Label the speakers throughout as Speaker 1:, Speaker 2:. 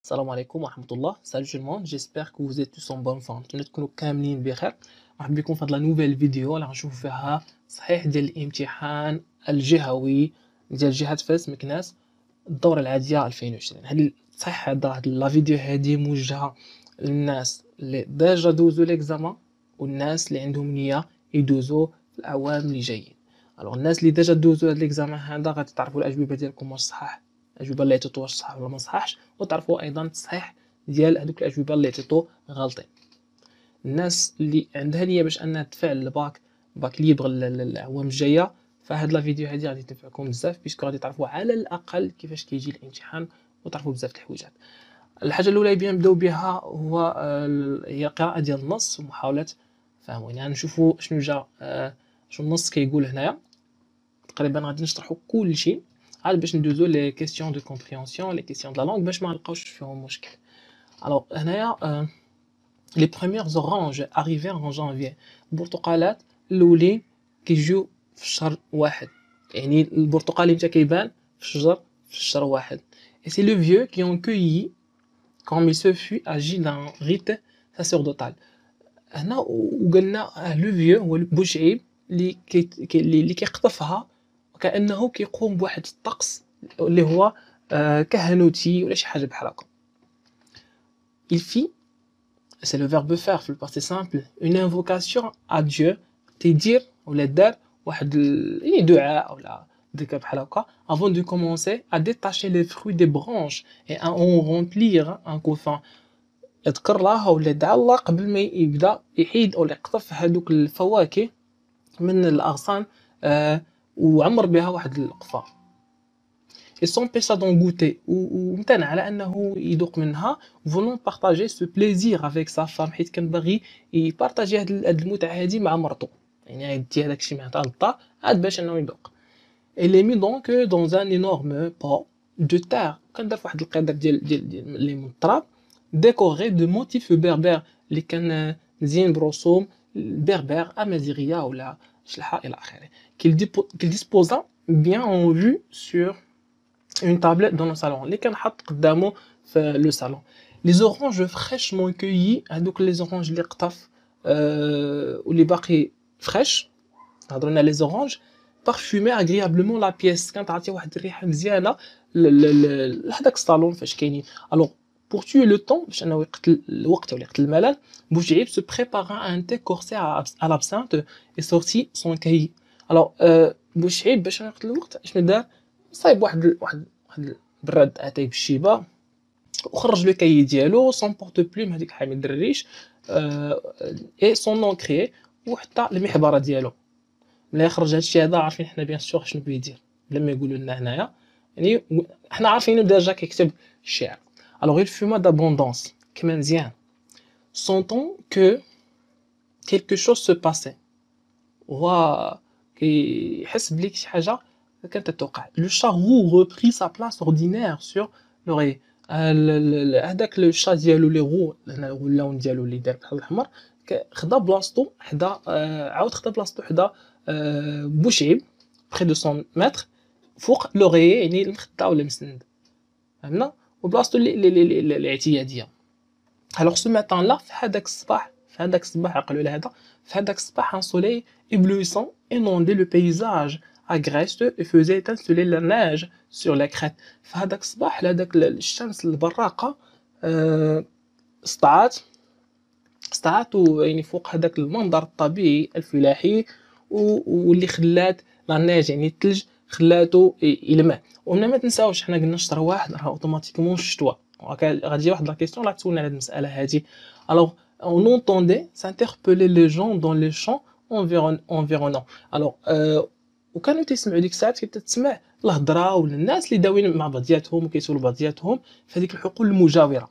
Speaker 1: السلام عليكم ورحمة الله. Salut tout le monde, j'espère que vous êtes tous en bonne forme. تكونوا كاملين بخير. مرحبا بكم في هذا نوفيل فيديو اللي غنشوفوا فيها صحيح ديال الامتحان الجهوي ديال جهة فاس مكناس الدورة العادية 2020. هذه صحيح هاد لا فيديو هذه موجهة للناس اللي ديجا دوزو ليكزامان والناس اللي عندهم نية يدوزو في الأعوام اللي جايين. الوغ الناس اللي ديجا دوزو هاد ليكزامان هذا غادي تعرفوا الأجوبة ديالكم واش صحاح، الأجوبة اللي عطيتو واش صح ولا ما صحاحش، وتعرفوا ايضا التصحيح ديال هذوك الاجوبه اللي عطيتو غالطين. الناس اللي عندها نيه باش انها تفعل الباك ليبر الاعوام الجايه، فهاد لا فيديو هذه غادي تنفعكم بزاف بيسكو غادي تعرفوا على الاقل كيفاش كيجي الامتحان وتعرفوا بزاف د الحويجات. الحاجه الاولى اللي نبداو بها هي قراءه ديال النص ومحاوله فهمه. يعني نشوفوا شنو جا شنو النص كيقول هنايا. تقريبا غادي نشرحوا كل شيء عاد باش ندوزو لي كيسيون دو كومبريهنسيون لي كيسيون د لا لونغ باش ما نلقاوش فيهم مشكل. الوغ هنايا لي بروميير اورانج اريفير ان جانفيي، البرتقالات الاولين كيجيو في الشهر واحد، يعني البرتقال امتى كيبان؟ في الشجر في الشهر واحد. et c'est le vieux qui ont cueilli comme il se fut agi d'un rite sacerdotal. هنا وقلنا لو فيو هو بوشعيب اللي كيقطفها وكانه كيقوم بواحد الطقس اللي هو كهنوتي ولا شي حاجه بحال هكا. il fit, c'est le verbe faire في le passé simple, une invocation à Dieu, تيدير ولا دار واحد يعني دعاء ولا ذكر بحال هكا avant de commencer à détacher les fruits des branches et à en remplir un coffin. اذكر الله ولا دعا الله قبل ما يبدا يحيد او يقطف هذوك الفواكه من الاغصان وعمر بها واحد القفا. et s'empêcha d'en goûter وامتنع على انه يذوق منها voulant partager ce plaisir avec sa femme حيت كان باغي يبارطاجي هاد المتعه هذه مع مرته، يعني يدي هذاك الشيء مع الدار عاد باش انه يذوق. et les mit donc dans un énorme pot de terre، كان دار واحد القدر ديال اللي من التراب décoré de motifs berbères اللي كان مزيان برسوم berber امازيغيه ولا شلحه الى اخره. qu'il disposa bien en vue sur une tablette dans le salon اللي كان حط قدامه في لو salon. les oranges fraîchement cueillies، هذوك les oranges اللي قطف واللي باقي فريش، هضروا لنا les oranges parfumaient agréablement la pièce، كانت تعطي واحد الريحه مزيانه لهذاك الصالون فاش كاينين. alors pour tuer le temps باش انه يقتل الوقت ولا يقتل الملل، بوشعيب se prépara un thé corsé à l'absinthe et sortit son cahier. alors بوشعيب باش يقتل الوقت اشنو دار؟ صايب واحد البراد اتاي بالشيبه وخرج لو كاي ديالو سون بورت بلوم هذيك حامل الريش اي سون اونكري وحتى المحبره ديالو. ملي خرج هذا الشيء هذا عارفين حنا بيان سور شنو بيدير بلا ما يقولوا لنا هنايا، يعني حنا عارفين ديجا كيكتب الشعر. alors il fuma d'abondance كما مزيان sentant que quelque chose se passait، هو كيحس بلي شي حاجه كانت تتوقع. le charroux reprit sa place ordinaire sur l'oreiller، هذاك لو شا ديالو لي غو هنا اللون ديالو اللي دار بحال الاحمر خدا بلاصتو حدا عاود خدا بلاصتو حدا بوشعيب près de son maître فوق لوغيي يعني المخده ولا المسند فهمنا وبلاصتو اللي الاعتياديه. alors ce matin là في هذاك الصباح عقلوا على هذا في هذاك الصباح un soleil éblouissant inondait le paysage agreste et faisait étinceler la neige sur les crêtes. في هذاك الصباح هذاك الشمس البراقه سطعت يعني فوق هذاك المنظر الطبيعي الفلاحي واللي خلات لا نيج يعني الثلج خلاته يلمع. ومن ما تنساوش حنا قلنا الشهر واحد راه اوتوماتيكمون الشتوى، غادي واحد لا كيسيون راه تسولنا على هذه المساله هذه. alors on entendait s'interpeller les gens dans les champs environnants. alors وكانوا تيسمعوا ديك الساعات كتسمع الهضره ولا الناس اللي داويين مع بعضياتهم وكيسولوا بعضياتهم في هذيك الحقول المجاوره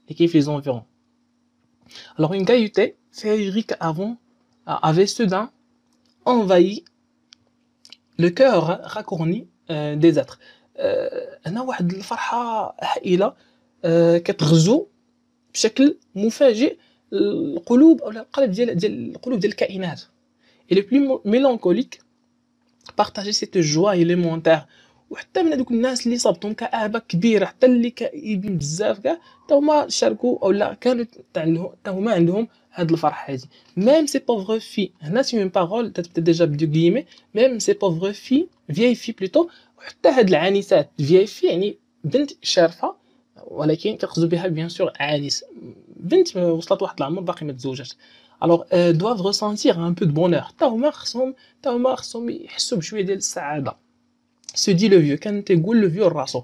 Speaker 1: اللي كاين في لي زونفيرون. alors une gaieté féerique avait soudain envahi le cœur racorni des êtres. هنا واحد الفرحه هائله كتغزو بشكل مفاجئ القلوب او القلب ديال القلوب ديال الكائنات. et les plus mélancoliques partageaient cette joie élémentaire، وحتى من هذوك الناس اللي صابتهم كآبة كبيرة، حتى اللي كئيبين بزاف كاع، حتى هما شاركوا اولا كانوا حتى هما عندهم هاد الفرحة هادي. ميم سي بوفغ في، هنا سي اون بارول تتبدا ديجا بدو كليمي، ميم سي بوفغ في فياي في بلوتو، وحتى هاد العانسات فياي في يعني بنت شارفة ولكن كنقصدو بها بيان سور عانس، بنت وصلت واحد العمر باقي ما تزوجاتش. الوغ doivent ressentir un peu de bonheur، حتى هما خصهم يحسوا بشويه ديال السعاده. Se dit le vieux, كان تيقول le vieux راسو.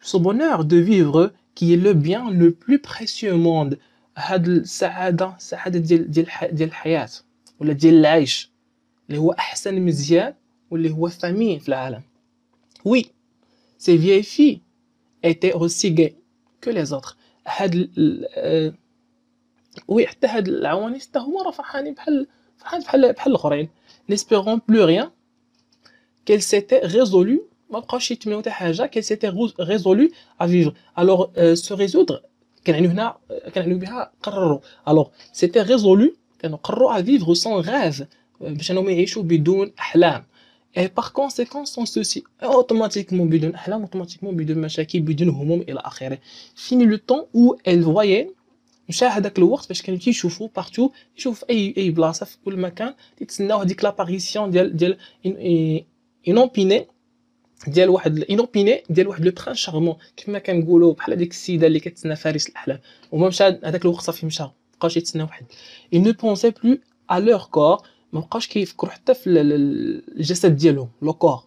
Speaker 1: Ce bonheur de vivre qui est le bien le plus précieux au monde. هاد السعاده ديال الحياه ولا ديال العيش اللي هو احسن مزيان واللي هو ثمين في العالم. Oui, ces vieilles filles étaient aussi gaies que les autres. وي حتى هاد العوانيس حتى هما راه فرحانين بحال الاخرين. n'espérant plus rien qu'elle s'était résolue، ما بقاوش يتمنوا حتى حاجه، qu'elle s'était résolue à vivre. alors se résoudre كنعنيو بها قرروا. alors c'était résolu كانوا قرروا à vivre sans rêve، باش انهم يعيشوا بدون احلام. et par conséquent sans souci، automatiquement بدون احلام، automatiquement بدون مشاكل، بدون هموم الى اخره. fini le temps où elle voyait، مشى هذاك الوقت فاش كانوا كيشوفوا بارتو، يشوف اي بلاصه في كل مكان تيتسناو هذيك لاباريسيون ديال انوبيني ديال واحد لو برانس شارمون، كما كنقولوا بحال هذيك السيده اللي كتسنى فارس الاحلام. وما مشى هذاك الوقت صافي مشى، مابقاوش يتسناو واحد. ils ne pensaient plus à leur corps، ما بقاوش كيفكروا حتى في الجسد ديالهم لو كور،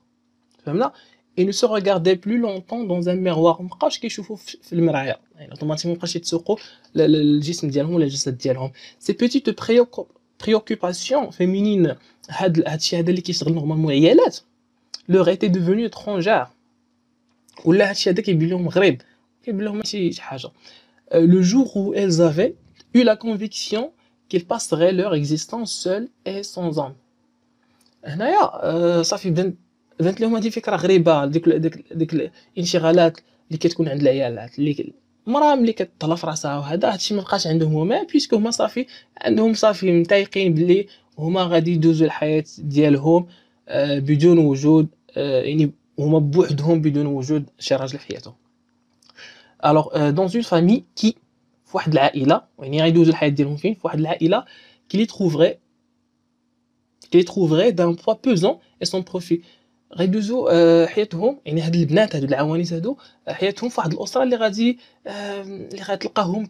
Speaker 1: فهمنا. et ne se regardaient plus longtemps dans un miroir، ما بقاوش كيشوفوا في المرايه، يعني اوتوماتيكمون ما بقاش يتسوقوا للجسم ديالهم ولا الجسد ديالهم. ces petites préoccupations féminines، هادشي هذا اللي كيشغل نورمالمون عيالات، leur était devenu étrangère، ولا هادشي هذا كيبين لهم غريب، كيبين لهم ماشي شي حاجه. le jour où elles avaient eu la conviction qu'ils passeraient leur existence seuls et sans homme. هنايا صافي بانت لهم هذه فكره غريبه، ديك الانشغالات اللي كتكون عند العيالات، اللي المراه ملي كتطلع في راسها وهذا هادشي ما بقاش عندهم هما، بيسكو هما صافي عندهم صافي متايقين باللي هما غادي يدوزوا الحياه ديالهم بدون وجود، يعني هما بوحدهم بدون وجود شي راجل في حياتهم. الوغ دون اون فامي كي، في واحد العائله، يعني غيدوزوا الحياه ديالهم فين؟ في واحد العائله كي لي trouverait d'un poids pesant et sans profit. غيدوزوا حياتهم، يعني هاد البنات هادو العوانيس هادو حياتهم في واحد الاسره اللي غتلقاهم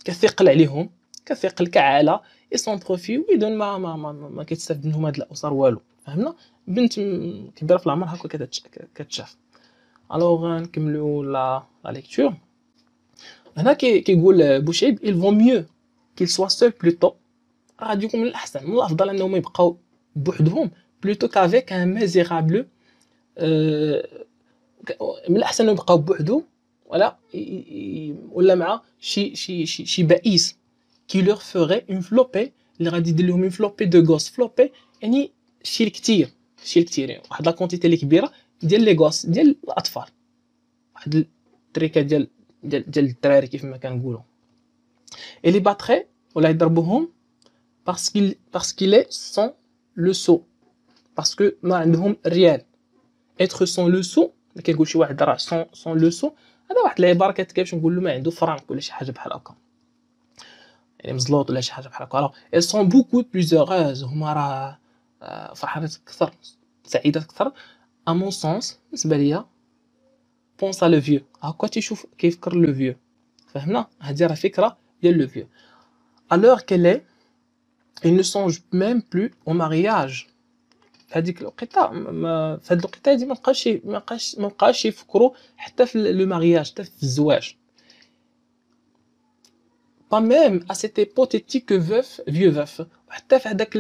Speaker 1: كثقل عليهم، كثقل كعاله et sans profit، وبدون ما كتستافد منهم هاد الاسر والو، فهمنا. بنت كبيره في العمر هكا كتشاف. الوغ نكملوا لا ليكتور. هنا كيقول بوشعيب il vaut mieux qu'il soit seul plutôt، غادي يكون من الاحسن، من الافضل انهم يبقاو بوحدهم plutôt qu'avec un misérable، من الاحسن انهم يبقاو بوحدهم ولا مع شي بائس qui leur ferait une flopée، اللي غادي يدير لهم une flopée de gosses. flopée يعني شي الكثير يعني واحد لا كونتيتي اللي كبيره ديال لي غوس، ديال الاطفال، واحد التريكه ديال الدراري كيف ما كنقولوا. اللي باتري ولا يضربوهم parce qu'il est sans le sou، parce que ما عندهم ريال. être sans le sou، كيقول شي واحد راه sans le sou، هذا واحد العباره كتكاش نقول له ما عنده فرانك ولا شي حاجه بحال هكا، يعني مزلوط ولا شي حاجه بحال هكا. elles sont beaucoup plus heureuses، هما راه فرحانات اكثر، سعيدات اكثر. à mon sens بالنسبه ليا pense à le vieux، هكا تيشوف كيفكر لو فيو، فهمنا. هذه راه فكره ديال لو فيو. à l'heure qu'elle est il ne songe même plus au mariage. هذيك الوقيته في هذه الوقيته هذه ما بقاش يفكروا حتى في لو مارياج، حتى في الزواج. pas même à cet hypothétique vieux veuf، حتى في هذاك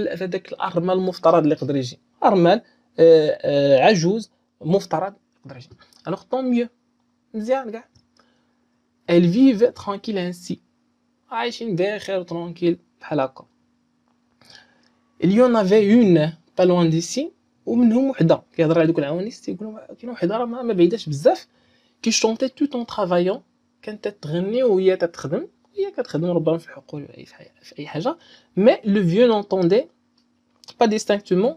Speaker 1: الارمل المفترض اللي يقدر يجي، ارمل عجوز مفترض يقدر يجي. alors tant mieux، مزيان كاع. elle vive tranquille ainsi، عايشين بخير ترونكيل بحال هكا. il y en avait une pas loin d'ici، ومنهم وحده كيهضر على دوك العوانيس تيقولوا كاينه وحده راه ما بعيداش بزاف، كي شونتي tout en travaillant، كانت تغني وهي تخدم، ربما في الحقول في اي حاجه. mais le vieux n'entendait pas distinctement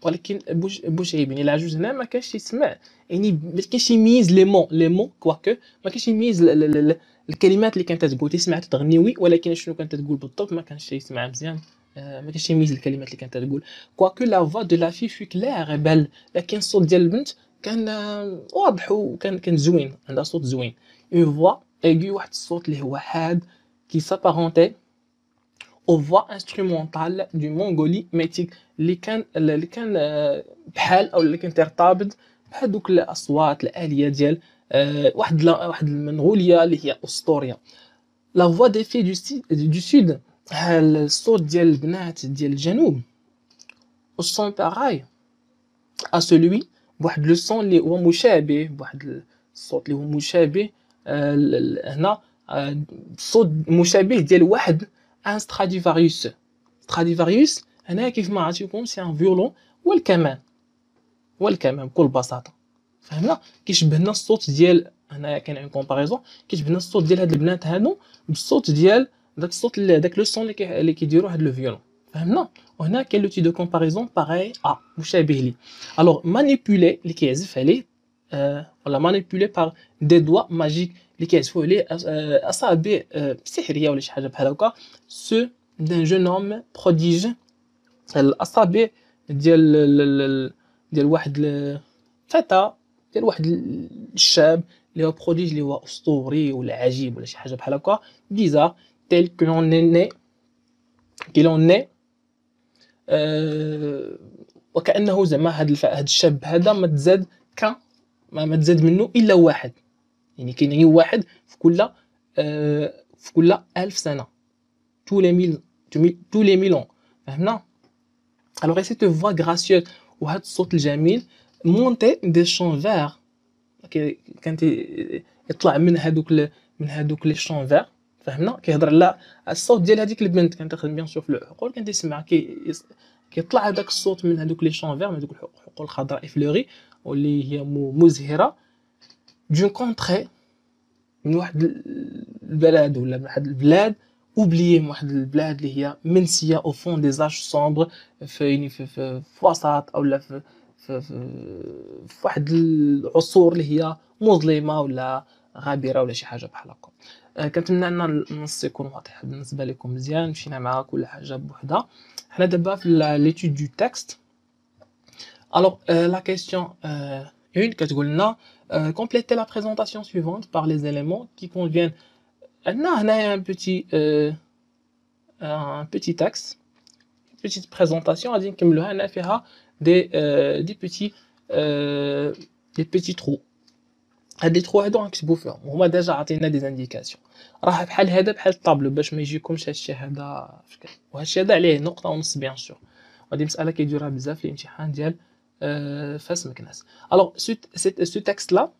Speaker 1: ولكن بوشعيب يعني العجوز هنا ما كانش يسمع، يعني ما كانش يميز لي مون كواكو، ما كانش يميز الكلمات اللي كانت تقول، تسمع تغني وي ولكن شنو كانت تقول بالضبط ما كانش يسمع مزيان. ما كانش يميز الكلمات اللي كانت تقول. كواكو لا فوا دو لا في في كلير بال، لكن الصوت ديال البنت كان واضح وكان زوين، عندها صوت زوين. اون فوا ايغي، واحد الصوت اللي هو حاد كي سابارونتي او فوا انسترومونتال دو مونغولي ميتيك، اللي كان بحال او اللي كان ترتبط بحال دوك الاصوات الاليه ديال واحد المنغوليه اللي هي اسطوريه. لا فوا دي في دو سود، الصوت ديال البنات ديال الجنوب الصون باراي ا سولوي، بواحد لو صون اللي هو مشابه، بواحد الصوت اللي هو مشابه هنا صوت مشابه ديال واحد ان ستراديفاريوس. ستراديفاريوس هنا كيف ما عرفتيكم سي ان فيولون والكمان بكل بساطه. فهمنا كيشبهنا الصوت ديال، هنا كاين اون كومباريزون، كيشبهنا الصوت ديال هاد البنات هادو بالصوت ديال داك الصوت داك لو صون اللي كيديروا هاد لو فيولون. فهمنا. وهنا كاين لو تي دو كومباريزون باغي مشابه ليه. الوغ مانيبولي اللي كيعزف عليه ولا مانيبولي بار دي دوا ماجيك اللي كيعزفوا عليه اصابع سحريه ولا شي حاجه بحال هكا. سو دان جون هوم بروديج، الاصابع ديال واحد الفتى، ديال واحد الشاب اللي هو بروديج، اللي هو اسطوري ولا عجيب ولا شي حاجه بحال هكا بيزار، تيل كو لون ني كي لون ني وكانه زعما هاد الشاب هذا ما تزاد ما تزاد منه الا واحد، يعني كاين غير واحد في كل 1000 سنه، tous les 1000 ans. فهمنا. alors cette voix gracieuse وهذا الصوت الجميل مونتي دي شون فير، كانت يطلع من هذوك لي شون فير. فهمنا. كيهضر على الصوت ديال هذيك البنت، كانت تخدم بيان سور في الحقول، كانت يسمع كيطلع هذاك الصوت من هذوك لي شون فير، من هذوك الحقول الخضراء فلوري واللي هي مزهره، دون كونتري من واحد البلد ولا من واحد البلاد اوبليي، من واحد البلاد اللي هي منسيه او فون دي زاج سومبر، في وسط اولا في واحد العصور اللي هي مظلمه ولا غابره ولا شي حاجه بحال هكا. كنتمنى ان النص يكون واضح بالنسبه لكم مزيان، مشينا مع كل حاجه بوحدها. حنا دابا في ليتود دو تكست. الوغ لا كيسيون une كتقول لنا complétez la présentation suivante par les éléments qui conviennent. عندنا هنايا un petit texte, une petite présentation غادي نكملوها. هنا فيها des petits trous. هاد لي ترو هادو غنكتبو فيهم، هما ديجا عطينا دي انديكاسيون. راه بحال هذا بحال الطابلو باش ما يجيكمش هادشي هذا فكره، وهادشي هذا عليه نقطه ونص بيان سور. وهادي مساله كيديروها بزاف في الامتحان ديال فاس مكناس. الوغ سو تكست لا،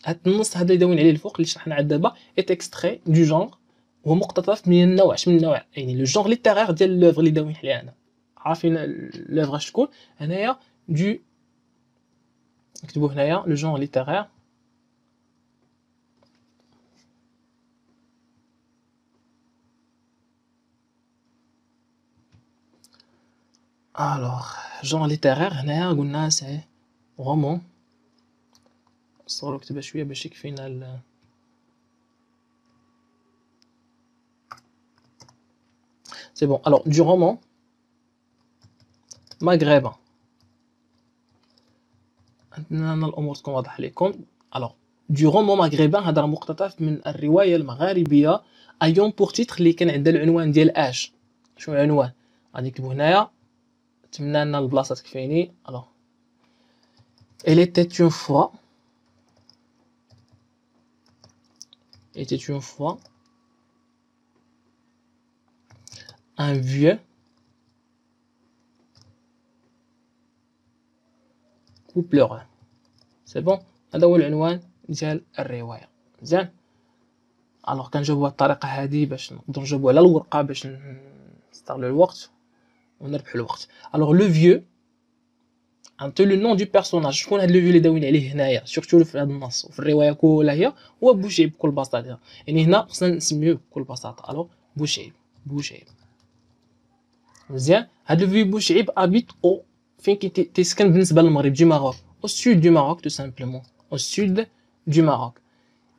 Speaker 1: هاد النص هذا اللي داوين عليه الفوق اللي شرحنا عاد دابا ايت اكستري دو جونغ، هو مقتطف من النوع، من النوع يعني لو جونغ ليتيرير ديال لوفر اللي داوين عليها هنا. عارفين لوفر اش تكون هنايا دو، نكتبو هنايا لو جونغ ليتيرير. الوغ جونغ ليتيرير هنايا قلنا سي رومون. نصغرو كتبها شويه باش يكفينا سي بون. الوغ دو رومون مغربي، عندنا الامور تكون واضحه لكم. الوغ دو رومون مغربي هذا مقتطف من الروايه المغاربيه ايون بور تيتر اللي كان عندها العنوان ديال اش. شنو العنوان؟ غادي نكتبو هنايا، نتمنى ان البلاصه تكفيني. الوغ elle était une fois un vieux couple heureux. سي بون. هذا هو العنوان ديال الروايه. مزيان. الوغ كنجاوبوا الطريقه هذه باش نقدروا نجاوبوا على الورقه باش نستغلوا الوقت ونربحوا الوقت. الوغ لو فيو انت لو نون دو بيرسوناج، شكون هاد لو فيو اللي داوين عليه هنايا سورتو في هذا النص وفي الروايه كلها هي هو بوشعيب بكل بساطه. يعني هنا خصنا نسميوه بكل بساطه. الوغ بوشعيب. مزيان. هاد لو فيو بوشعيب ابيت او فين تيسكن بالنسبه للمغرب du Maroc au sud du Maroc tout simplement au sud du Maroc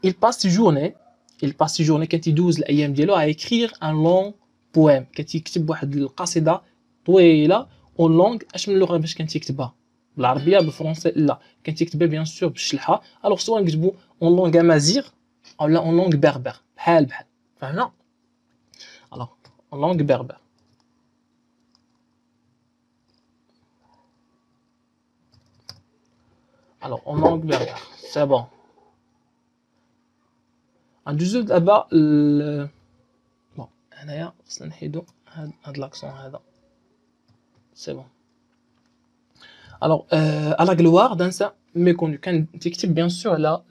Speaker 1: il passe ses journées كان تيدوز الايام ديالو à écrire un long poème كان تيكتب واحد القصيده طويله اون لونغ اش من اللغه باش كان تيكتبها بالعربيه بالفرنسي لا كان تيكتبها بيان سور بالشلحه الوغ سواء نكتبوا اون لونغ امازيغ او لا اون لونغ بربر بحال فهمنا الوغ اون لونغ بربر الوغ اون لونغ بربر سي بون ندوزو دابا بون هنايا خصنا نحيدو هاد لاكسون هذا سي بون الوغ à la gloire d'un saint méconnu كان تيكتب بيان سور على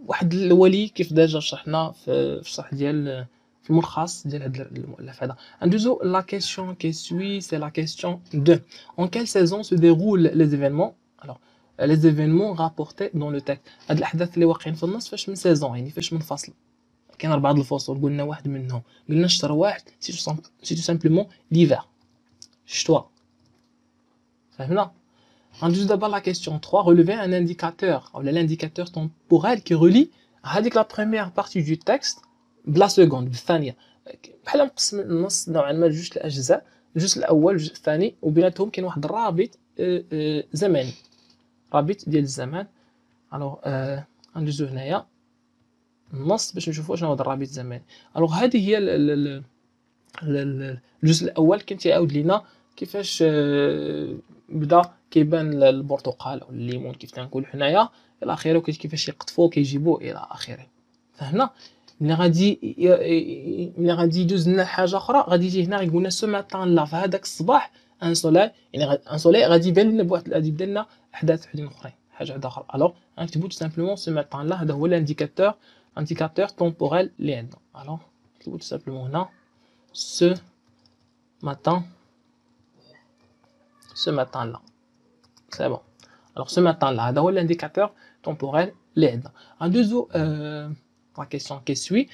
Speaker 1: واحد الولي كيف ديجا شرحنا في الشرح ديال في الملخص ديال هاد المؤلف هذا. ندوزو لا كيسيون كي سوي سي لا كيسيون 2 en quelle saison se déroulent les événements alors les événements rapportés dans le texte هاد الاحداث اللي واقعين في النص فاش من سيزون يعني فاش من فصل كاين 4 الفصول قلنا واحد منهم قلنا شهر واحد سي تو سامبلومون ليفر الشتوى فهمنا. Ensuite d'abord la question 3 relever un indicateur ou l'indicateur temporel qui relie هذيك la première partie du texte بلا سكوند بالثانيه بحال نقسم النص نوعا ما لجوج الاجزاء الجزء الاول والجزء الثاني وبيناتهم كاين واحد الرابط زمني رابط ديال الزمان الوغ ندوزو هنايا النص باش نشوفوا شنو هو الرابط الزمني. الوغ هذه هي الجزء الاول كان تيعاود لينا كيفاش بدا كيبان البرتقال او الليمون كيف تنقول حنايا الى اخره كيفاش يقطفوه كيجيبوه الى اخره فهمنا. ملي غادي يدوز لنا حاجه اخرى غادي يجي هنا يقول لنا سو ماتان لا فهذاك الصباح ان سولاي يعني ان سولاي غادي يبان لنا بواحد غادي يبدا لنا احداث وحدين اخرين حاجه واحده اخرى. الوغ غنكتبوا تو سامبلومون سو ماتان لا هذا هو الانديكاتور تومبوريل اللي عندنا. الوغ نكتبوا تو سامبلومون هنا سو ماتان là c'est bon. Alors ce matin là هذا هو l'indicateur temporel اللي عندنا. ندوزو la question qui suit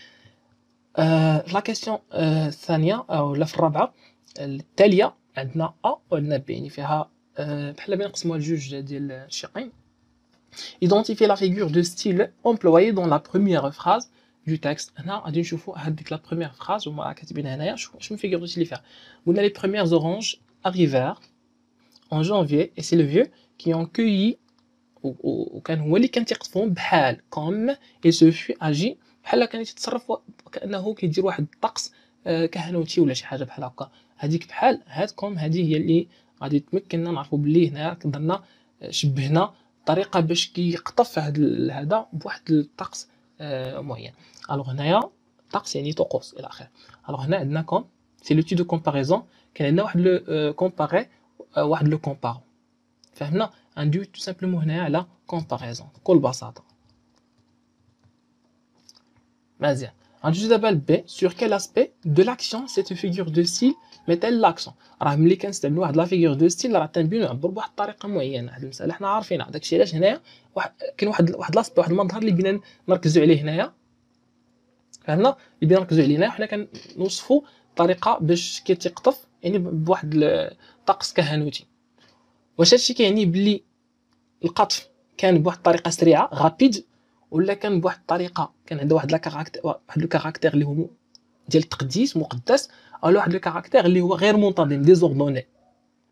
Speaker 1: la question الثانيه او لا في الرابعه التاليه عندنا ا وعندنا ب يعني فيها بحال بين نقسموها لجوج ديال الشقين. identifier la figure de style employée dans la première phrase du texte. هنا غادي نشوفوا هذيك la première phrase وما كاتبين هنايا شنو figure de style اللي فيها. قلنا les premières oranges arrivèrent en janvier et c'est le vieux qui ont cueilli وكان هو اللي كان تيقطفهم بحال comme il se fut agi بحال كان يتصرف كانه كيدير واحد الطقس كهنوتي ولا شي حاجه بحال هكا. هذيك بحال هادكم هذه هي اللي غادي تمكننا نعرفوا بلي هنا درنا شبهنا طريقه باش كيقطف هذا بواحد الطقس معين. الوغ هنايا طقس يعني طقوس الى اخره. الوغ هنا عندنا كوم سي لوتي دو كومباريزون كاين عندنا واحد لو كومباري واحد لو كومبارون فهمنا. ندوي تو سامبلومون هنايا على كومباريزون بكل بساطه مزيان. غندوزو دابا ب sur quel aspect de l'action cette figure de style met-elle l'accent. راه ملي كنستعملوا واحد لا فيغور دو ستيل راه تنبينو نعبر بواحد الطريقه معينه. هاد المساله حنا عارفينها داكشي علاش هنايا كاين واحد لاسبي واحد المظهر اللي بينا نركزوا عليه هنايا فهمنا اللي بينا نركزوا عليه هنا حنا كنوصفوا طريقه باش كيتقطف يعني بواحد الطقس كهنوتي. واش هادشي كيعني بلي القطف كان بواحد الطريقه سريعه غابيد ولا كان بواحد الطريقه كان عنده واحد لو كاركتير اللي هو ديال التقديس مقدس او واحد لو كاركتير اللي هو غير منتظم ديزوردوني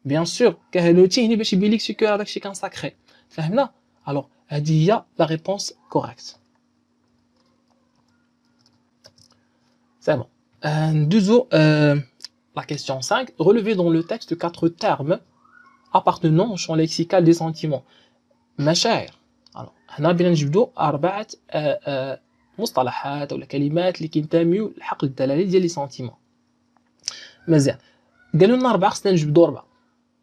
Speaker 1: بيان سور كهنوتي هنا باش يبين لك سكو هذاك الشيء كان ساكري فهمنا. الوغ هذه هي لا ريبونس كوريكت سي بون. ندوزو la question 5 relever dans le texte 4 termes appartenant au champ lexical des sentiments. مشاعر. هنا بينا نجبدو 4 مصطلحات ولا كلمات اللي كينتميو لحقل الدلاله ديال لي سنتيمون. مزيان قالوا لنا 4 خصنا نجبدو 4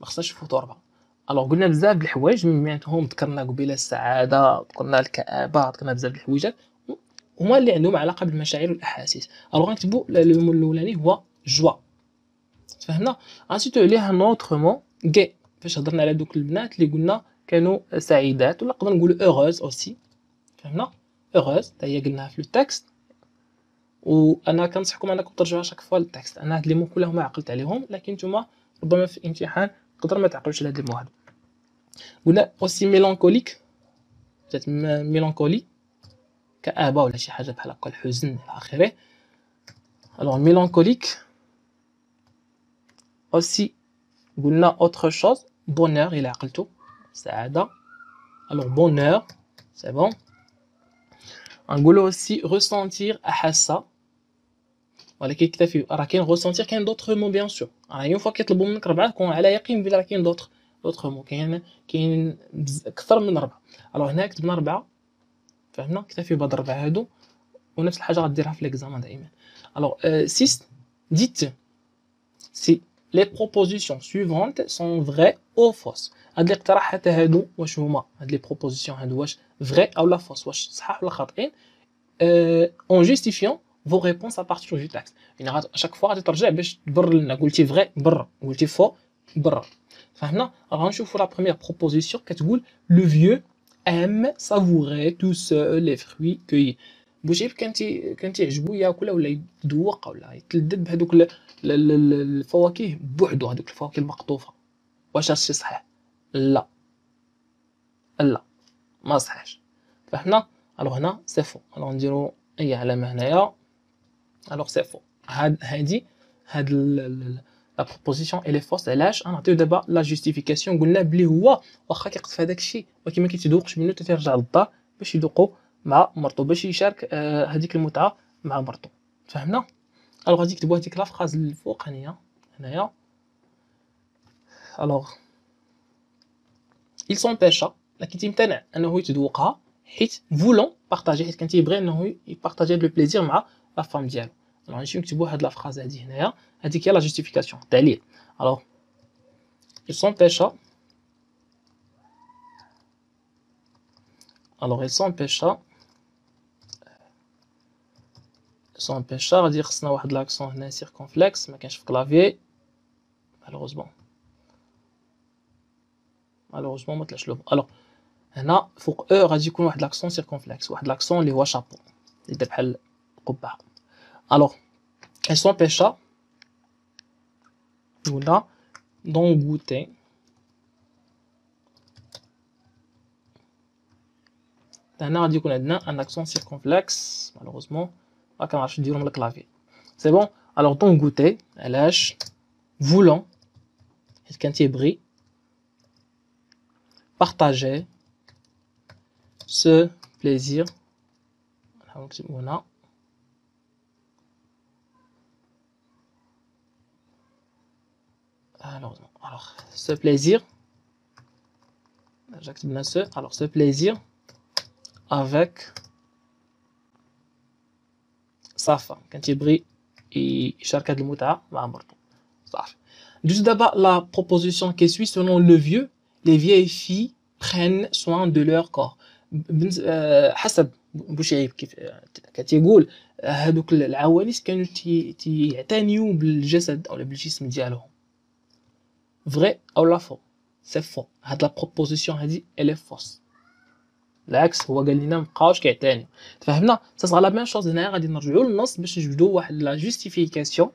Speaker 1: ما خصناش نفوتو 4. الوغ قلنا بزاف د الحوايج من بيناتهم ذكرنا قبيله السعاده ذكرنا الكآبه ذكرنا بزاف د الحوايجات هما اللي عندهم علاقه بالمشاعر والاحاسيس. الوغ غنكتبوا الاولاني هو جوا تفهمنا. انسيتو عليه ان اوترومون غي فاش هضرنا على دوك البنات اللي قلنا كانوا سعيدات ولا نقدر نقولوا هeureuse اوسي فهمنا. heureuse حتى هي قلناها في التكست وانا كنصحكم انكم ترجعوا شاك فوا للتكست. انا هاد لي مو كلهم عقلت عليهم لكن نتوما ربما في الامتحان تقدر ما تعقلوش على هاد المواد. قلنا اوسي ميلانكوليك، جات ميلانكولي كآبة ولا شي حاجة بحال هكا، الحزن إلى آخره. الوغ ميلانكوليك اوسي قلنا اوتر شوز بونور إلا عقلتو سعادة. الوغ بونور سي بون. غنقولو اوسي ressentir أحس، ولكن يكتفي راه كاين ressentir كاين دوطخ مو بيان سور. راه اون فوا كيطلبوا منك 4 كون على يقين بلي راه كاين دوطخ مو، كاين أكثر من 4. الوغ هنا كتبنا 4 فهمنا، اكتفي بهاد 4 هادو، ونفس الحاجة غديرها في ليكزامان دائما. الوغ 6 dites si les propositions suivantes sont vraies ou fausses. هاد الاقتراحات هادو واش هما، هاد لي بروبوزيسيون هادو واش vrai او لا فوس، واش صحاح ولا خاطئين، en justifiant vos réponses à partir du texte. يعني chaque fois غادي ترجع باش تبرر لنا، قلتي vrai برر، قلتي faux برر. فهمنا؟ غنشوفوا لا première proposition كتقول le vieux aime savourer tout seul les fruits cueillis. بوشيب كان تيعجبو ياكل ولا يتذوق ولا يتلذذ بهذوك الفواكه بوحدو، هذوك الفواكه المقطوفه. واش هادشي صحيح؟ لا لا ما صحيحش. فهمنا؟ الوغ هنا سي فو. الوغ نديرو اي علامه هنايا. الوغ سي فو. هاد لا بروبوزيسيون الي فوس. علاش؟ غنعطيو دابا لا جوستيفيكاسيون. قلنا بلي هو واخا كيقطف هذاك الشيء ولكن ما كيتذوقش منه حتى تيرجع للدار باش يذوقو مع مرتو، باش يشارك هذيك المتعه مع مرتو. فهمنا؟ الوغ غادي نكتبوا هذيك لا فراز الفوقانيه هنايا. الوغ il s'empêcha، لكن تيمتنع انه يتذوقها حيت فولون بارطاجي، حيت كان تيبغي انه يبارطاجي هذا البليزير مع لا فام ديالو. الوغ نمشيو نكتبوا هاد لا فراز هادي هنايا، هذيك هي لا جوستيفيكاسيون التعليل. الوغ il s'empêcha، الوغ il s'empêcha غادي خصنا واحد لاكسون هنا سيركونفلكس، ما كانش في كلافي مالوغوزمون ما طلعش له. الوغ هنا فوق او غادي يكون واحد لاكسون سيركونفلكس، واحد لاكسون اللي هو شابو اللي دار بحال قبعه. الوغ il s'empêcha ولا d'en goûter هنا غادي يكون عندنا ان اكسون سيركونفلكس مالوغوزمون ما كنعرفش نديرو من الكلافي. سي بون. الوغ دون غوتي علاش؟ فولون حيت كان تيبغي بارطاجي ce plaisir. نحاول نكتبو هنا alors ce plaisir déjà كتبنا ce. alors ce plaisir avec sa femme، كان تيبغي يشارك هاد المتعة مع مرتو. صافي. دوز دابا لا بروبوزيسيون كي سوي. selon le vieux les vieilles filles prennent soin de leur corps. حسب بوشعيب كيف كتيقول هادوك العوانيس كانوا تيعتنيو بالجسد او بالجسم ديالهم. vrai او لا فو؟ سي فو. هاد لا بروبوزيسيون هادي الي فوس، العكس هو قال لنا مابقاوش كيعتنيو. تفهمنا؟ سا لا ميم شوز. هنايا غادي نرجعوا للنص باش نجبدوا واحد لا جوستيفيكاسيون.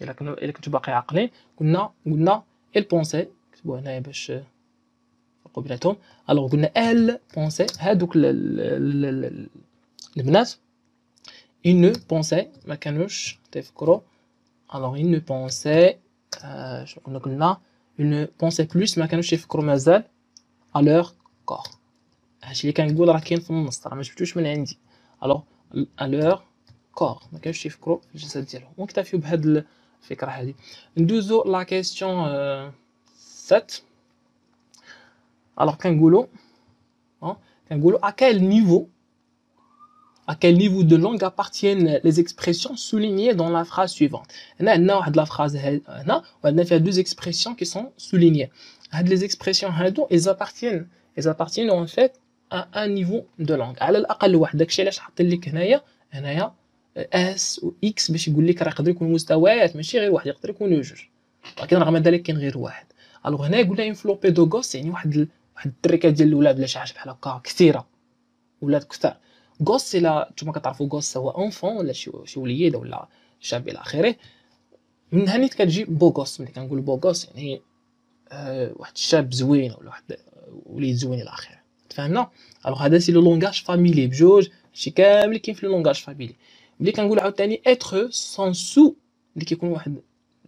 Speaker 1: الا كنتو باقي عاقلين قلنا il pensait، كتبوا هنايا باش نفرقوا بيناتهم. الوغ قلنا elle pensait هادوك البنات il ne pensait ما كانوش تيفكروا. الوغ il ne pensait شنو قلنا il ne pensait plus ما كانوش يفكروا مازال à leur corps. هادشي اللي كنقول راه كاين في النص، راه ما جبتوش من عندي. الوغ à leur corps ما كانوش يفكروا في الجسد ديالهم. ونكتفيو بهاد الفكره هذه. ندوزو لا كيسيون 7. الوغ كنقولوا à quel niveau de langue appartiennent les expressions soulignées dans la phrase suivante. هنا عندنا واحد لا فراز هنا وعندنا فيها deux expressions qui sont soulignées. هاد les expressions هادو ils appartiennent en fait à un niveau de langue على الاقل واحد. داكشي علاش حاطين لك هنايا اس و اكس باش يقول لك راه يقدر يكون مستويات ماشي غير واحد، يقدر يكونوا جوج، ولكن رغم ذلك كاين غير واحد. الوغ هنا قلنا انفلوبي دو غوس يعني واحد التريكات ديال الاولاد ولا شي حاجه بحال هكا كثيره، ولاد كثار. غوس الا نتوما كتعرفوا غوس هو اونفون ولا شي وليد ولا شاب الى اخره. من هنا كتجي بوغوس. ملي كنقول بوغوس يعني واحد الشاب زوين ولا واحد وليد زوين الى اخره. تفهمنا؟ الوغ هذا سي لو لونغاج فاميلي بجوج، هادشي كامل كاين في لو لونغاج فاميلي. ملي كنقول عاوتاني اتر سون سو، اللي كيكون واحد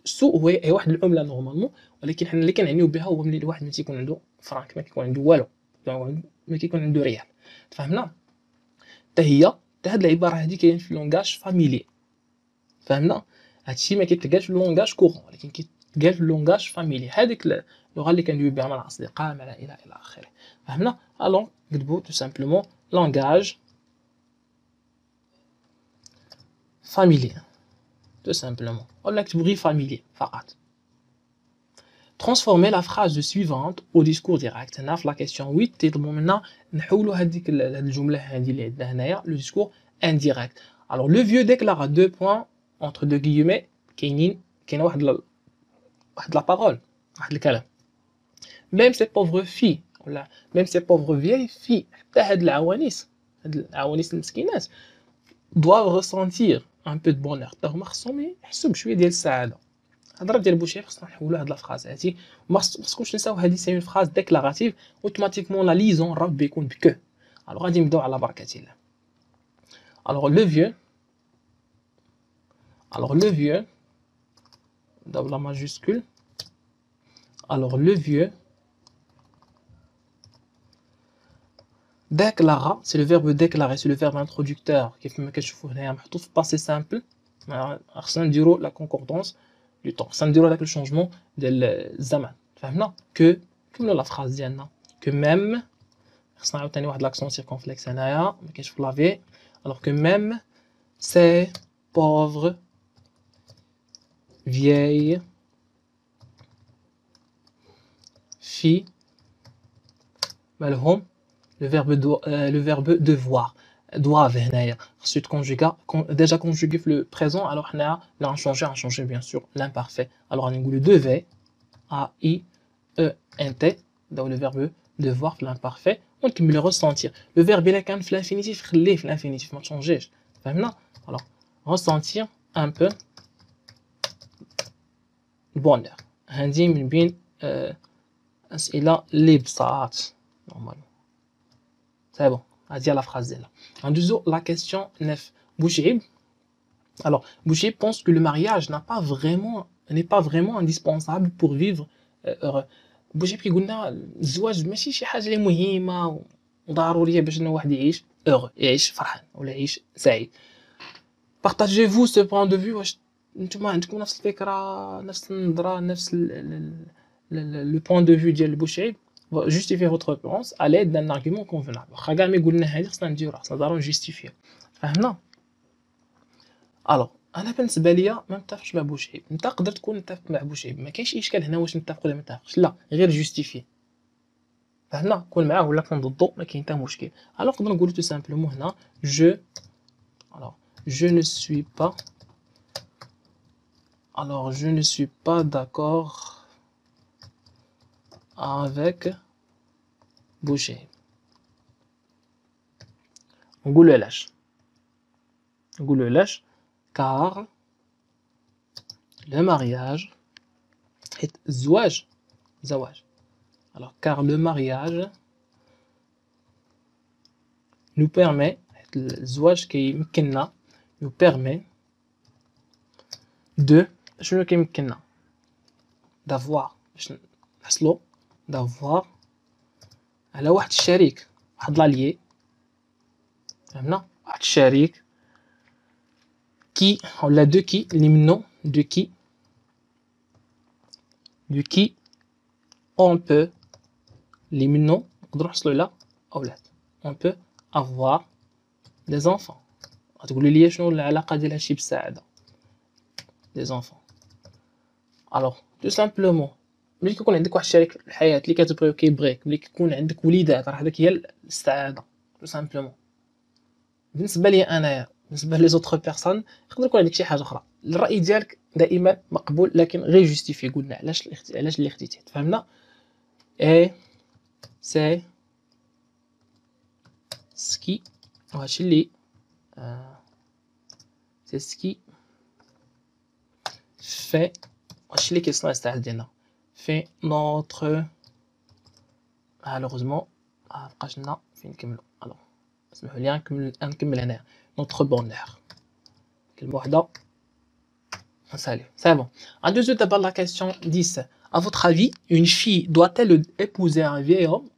Speaker 1: السوق هي واحد العمله نورمالمون، ولكن حنا اللي كنعنيو بها هو ملي الواحد ما تيكون عنده فرانك، ما كيكون عنده والو، ما كيكون عنده ريال. تفهمنا؟ حتى هي حتى هاد العباره هادي كاين في لونغاج فاميلي. فهمنا؟ هادشي ما كيتلقاش في لونغاج كورون، ولكن كيتقال في لونغاج فاميلي، هذيك اللغه اللي كندوي بها مع الاصدقاء مع العائله الى اخره. فهمنا؟ الون نكتبوا تو سامبلومون لونغاج فاميلي tout simplement. On a familier فقط. Transformer la phrase suivante au discours direct. هنا في la question 8 تيطلبوا منا نحولوا هذيك الجملة هذه اللي عندنا هنايا le discours indirect. Alors le vieux déclara deux points entre deux guillemets كاينه واحد la parole، واحد الكلام. Même ces pauvres filles ولا même ces pauvres vieilles filles، حتى هاد العوانيس المسكينات doivent ressentir un peu de bonheur، حتى هما خصهم يحسوا بشويه ديال السعاده. الهضره ديال بوشير خصنا نحولوا هاد الفراز هادي، ما خصكوش نساو هادي سي اون فراز ديكلاراتيف اوتوماتيكمون لا ليزون الرب بيكون بكو. الوغ غادي نبداو على بركه الله. الوغ لو vieux دابا لا ماجيسكول. الوغ لو vieux déclara، c'est le verbe déclarer، c'est le verbe introducteur كيف ما كتشوفوا هنايا محطوط في passé simple. خصنا نديرو لا كونكوردونس دو طون، خصنا نديرو داك الشونجمون ديال الزمن. فهمنا؟ كو كملوا لا فراز ديالنا كو ميم، خصنا عاوتاني واحد لاكسون سيركونفلكس هنايا ما كاينش في لافي. الوغ كو ميم سي بوفر vieille fille مالهم le verbe devoir doivent هنايا خصو يتكونجيغا déjà conjugué في le présent. alors حنا là on changer bien sûr l'imparfait. alors غادي نقولوا devait a i e n t داو le verbe devoir في l'imparfait ونكملوا ressentir. le verbe الا كان في l'infinitif خليه في l'infinitif ما تشونجيش. فهمنا؟ alors ressentir un peu bonheur. هذه من بين اسئله اللي بساط نورمالمون. C'est bon, on a dit à la phrase là. En deuxième, la question 9. Bouchib. Alors, Bouchib pense que le mariage n'est pas vraiment indispensable pour vivre heureux. Bouchib qui قلنا الزواج ماشي شي حاجة اللي مهمة وضرورية باش إنه واحد يعيش heureux، يعيش فرحان ولا يعيش سعيد. Partagez-vous ce point de vue؟ واش نتوما عندكم نفس الفكرة، نفس النظرة، نفس le point de vue ديال بوشعيب؟ justifier votre réponse à l'aide d'un argument convenable. واخا كاع ما يقولنا هادي خصنا نديروها، خصنا ضروري نجيستيفيو. فهمنا؟ الوغ انا بالنسبه ليا ما نتفقش مع بوشعيب. انت تقدر تكون متفق مع بوشعيب، ما كاينش اشكال هنا واش نتفق ولا ما نتفقش، لا غير جوستيفي. فهمنا؟ كون معاه ولا كون ضده ما كاين حتى مشكل. الوغ نقدر نقول تو سامبلومون هنا je ne suis pas d'accord avec بوشعيب. نقولوا علاش car le mariage est زواج alors car le mariage nous permet الزواج كيمكننا nous permet de شنو كيمكننا d'avoir باش نحصلوا d'avoir على واحد الشريك، واحد لاليي. فهمنا؟ واحد الشريك كي ولا دو كي اللي منو دو كي on peut اللي منو نقدروا نحصلوا على اولاد. on peut avoir des enfants. غتقولوا لي شنو العلاقه ديال هادشي بالسعاده؟ des enfants. alors tout simplement ملي كيكون عندك واحد الشريك في الحياه اللي كتبغي وكيبغيك، ملي كيكون عندك وليدات، راه هذاك هي السعاده tout simplement. بالنسبه لي انايا، بالنسبه لي زوطخ بيرسون يقدر يكون عندك شي حاجه اخرى. الراي ديالك دائما مقبول، لكن غير جوستيفي. قلنا علاش اللي اختيتيه. فهمنا؟ اي سي سكي وهادشي اللي سي سكي في هادشي اللي كيصنع السعاده ديالنا fait notre malheureusement مابقاش لنا فين نكملوا. alors اسمحوا لي نكمل هنا notre bonheur كلمه واحده نسالي. c'est bon. En deuxième d'abord la question 10. À votre avis, une fille doit-elle épouser un vieil homme?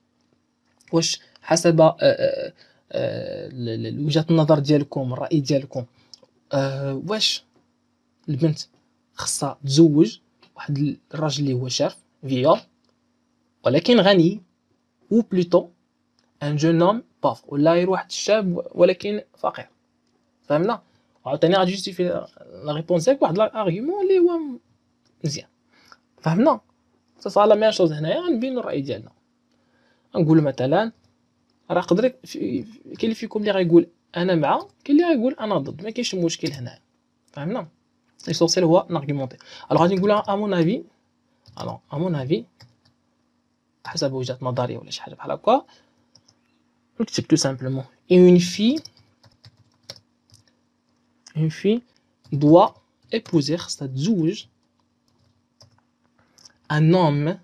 Speaker 1: واش حسب وجهة النظر ديالكم الرأي ديالكم واش البنت خصها تزوج واحد الراجل اللي هو شاف فيا ولكن غني ou plutôt un jeune homme pauvre ولا يروح واحد الشاب ولكن فقير؟ فهمنا؟ عاوتاني غادي جوستيفي لا ريبونس ديالك واحد الارغيومون اللي هو مزيان. فهمنا؟ صا لا ميم شوز هنايا غنبينو الرأي ديالنا. نقول مثلا راه قدر كاين اللي فيكم اللي غايقول انا مع، كاين اللي غايقول انا ضد، ما كاينش مشكل هنا. فهمنا؟ ليسونسيال هو نارغيمونتي. الوغ غادي نقولها ا مون افي. الوغ ا مون افي حسب وجهة نظري ولا شي حاجه بحال هكا نكتب تو سامبلومون une fille doit épouser خصها تزوج un homme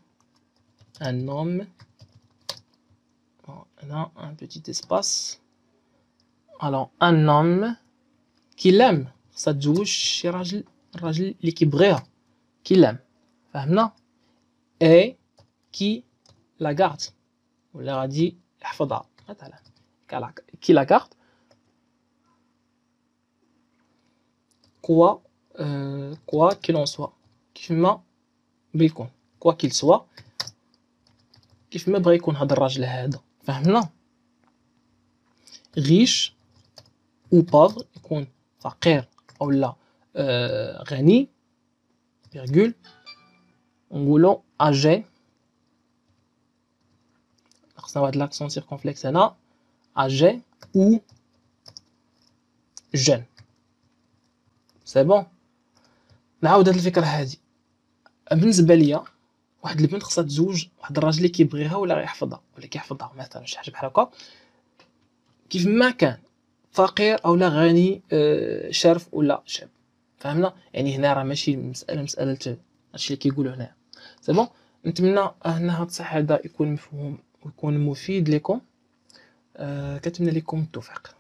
Speaker 1: là un petit espace. alors un homme qui l'aime خصها تزوج شي راجل اللي كيبغيها كي l'aime. فهمنا؟ et qui la garde ولا غادي يحفظها مثلا qui la garde quoi qu'il en soit كيف ما بيكون quoi qu'il soit كيف ما بغى يكون هذا الراجل هذا. فهمنا؟ riche ou pauvre يكون فقير او لا غني virgule نقولو âgé خصنا واحد لاكسون سيركونفلكس هنا âgé ou jeune. سي بون. نعاود هاد الفكره هادي بالنسبه ليا واحد البنت خصها تزوج واحد الراجل اللي كيبغيها ولا غيحفظها ولا كيحفظها مثلا شي حاجه بحال هكا كيف ما كان فقير او لا غني شارف ولا شاب. فهمنا؟ يعني هنا راه ماشي مساله هادشي اللي كيقولوا هنا. سي بون. نتمنى ان هاد الصحيح هذا يكون مفهوم ويكون مفيد لكم. كنتمنى لكم التوفيق.